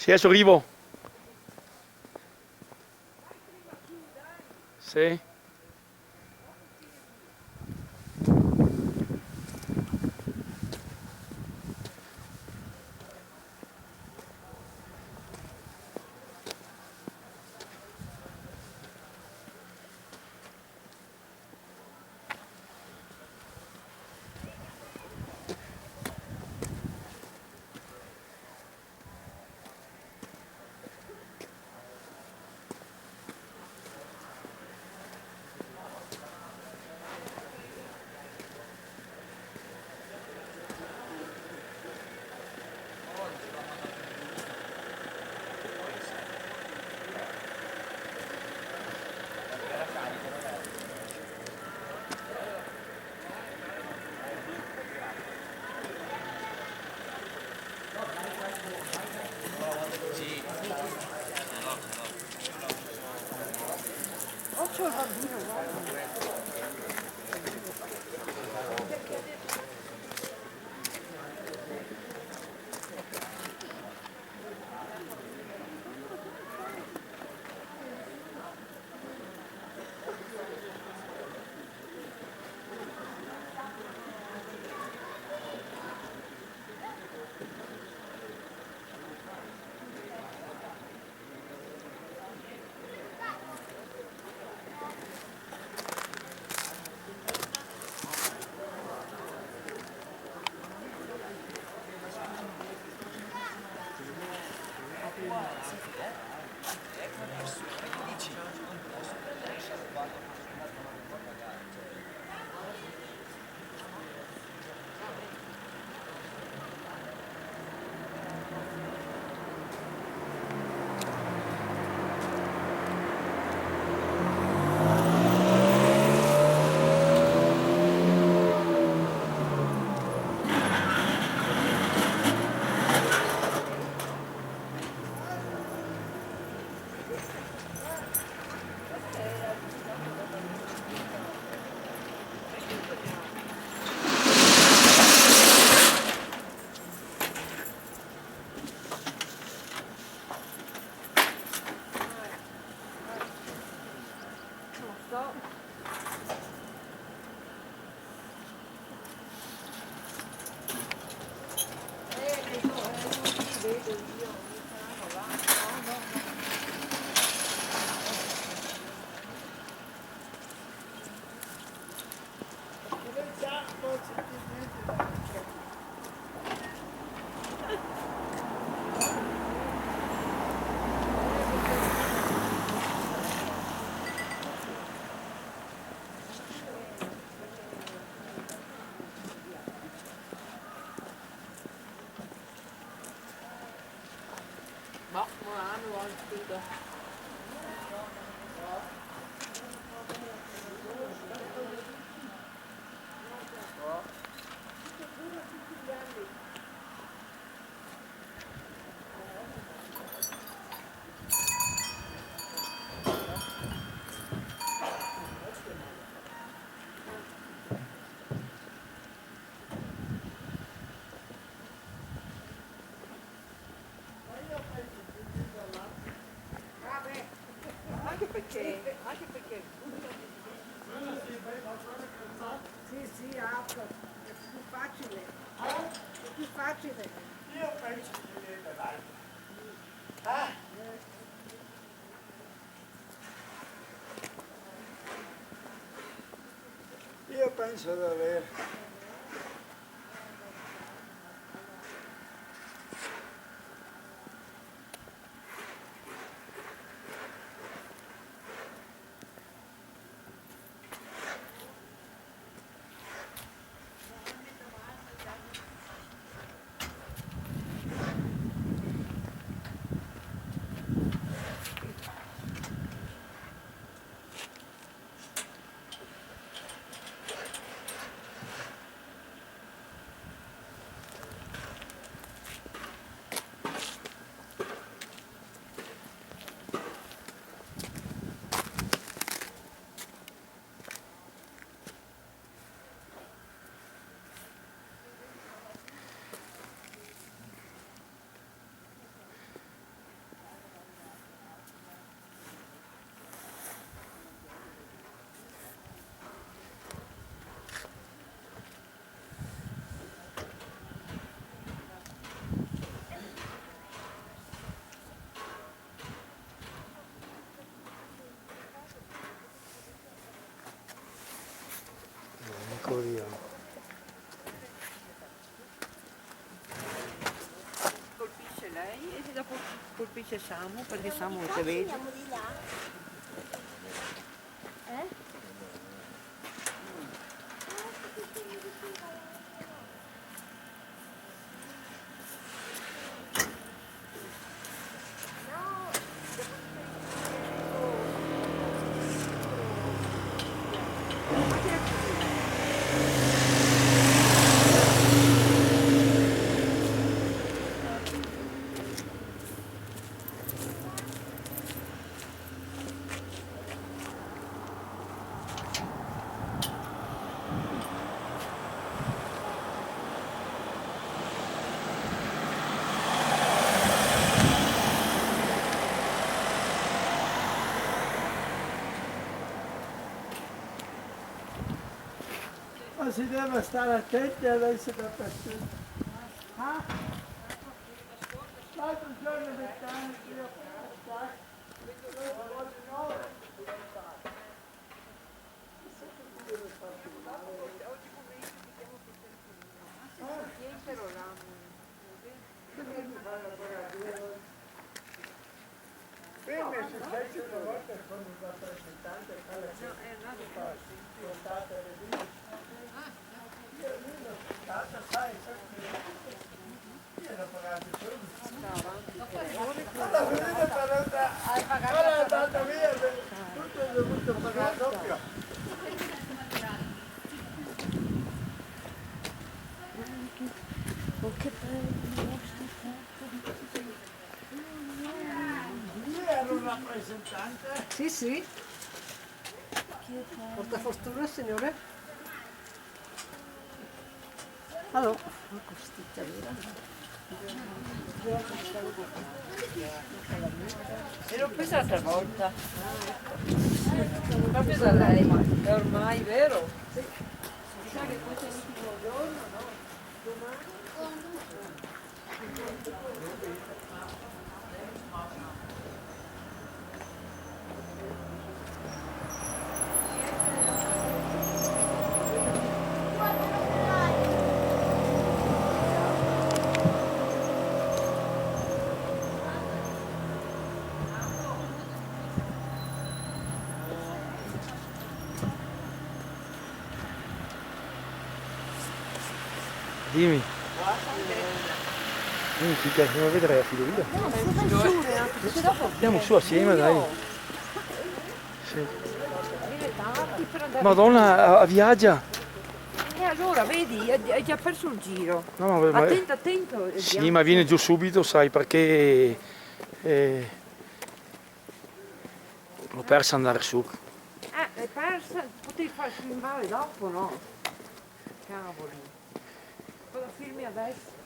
Sí, adesso arrivo. Sì. Occhio al bambino, guarda. Ma hanno anche anche perché sì, apro, è più facile. È più facile. Io penso di avere, dai. Io penso di avere. dopo colpisce Samu, perché Samu te vede. Andiamo di là. Ma si deve stare attenti adesso da persone. Ah? L'altro giorno vent'anni che io prima è successo una volta con un rappresentante sai, io l'ho pagato allora è andato via, tutto è dovuto pagare doppio. Che bello. Io ero un rappresentante. Sì, sì. Porta fortuna, signore. Allora, questa vera. E l'ho presa l'altra volta. L'ho presa lei, è ormai vero? Sì. Sa che questo è l'ultimo giorno, no? Domani. Dimmi. Mica, andiamo a vedere la fidelia. Andiamo su assieme, dai. Sì. Madonna, viaggia. E allora, vedi, hai già perso il giro. No, ma Attento, attento. sì, ma viene giù subito, sai, perché l'ho persa andare su. L'hai persa? Potevi far filmare dopo, no? Cavoli. Cosa filmi adesso?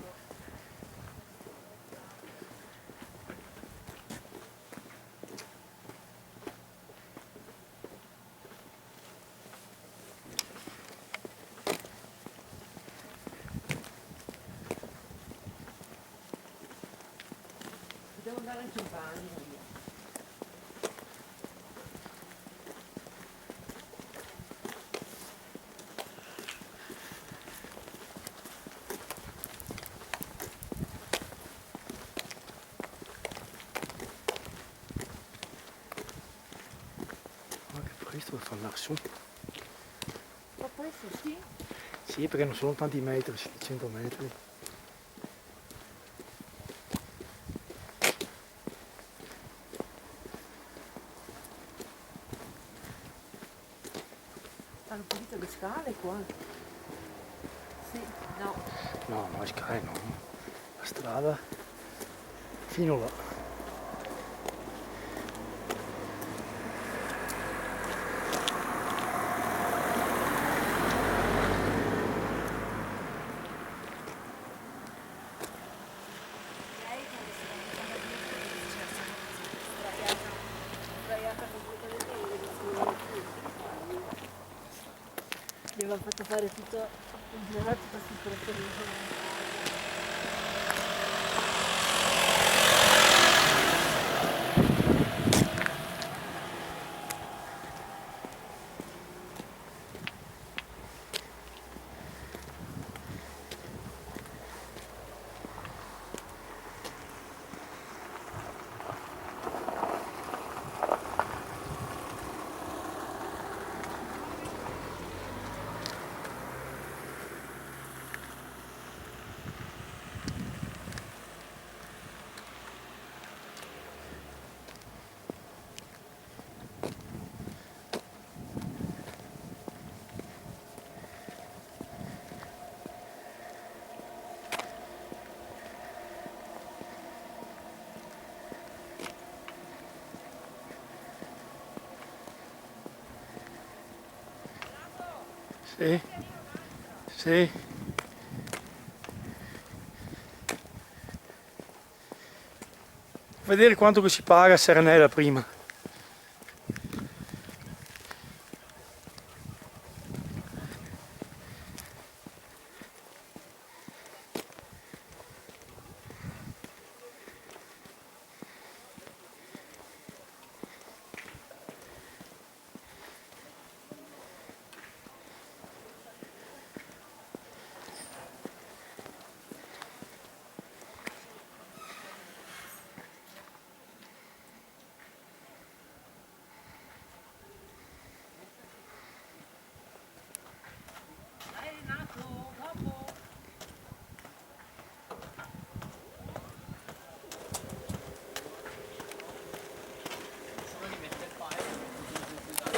Devo andare anche in bagno. Ma che presto per fare andare su. Ma questo sì? Sì, perché non sono tanti metri, 100 metri. Hanno pulito le scale qua? Sì, no. No, ma le scale no. La strada fino là. Gli avevamo fatto fare tutto il girato sul preferito. Sì. Sì. Vedere quanto che si paga a Serenella prima.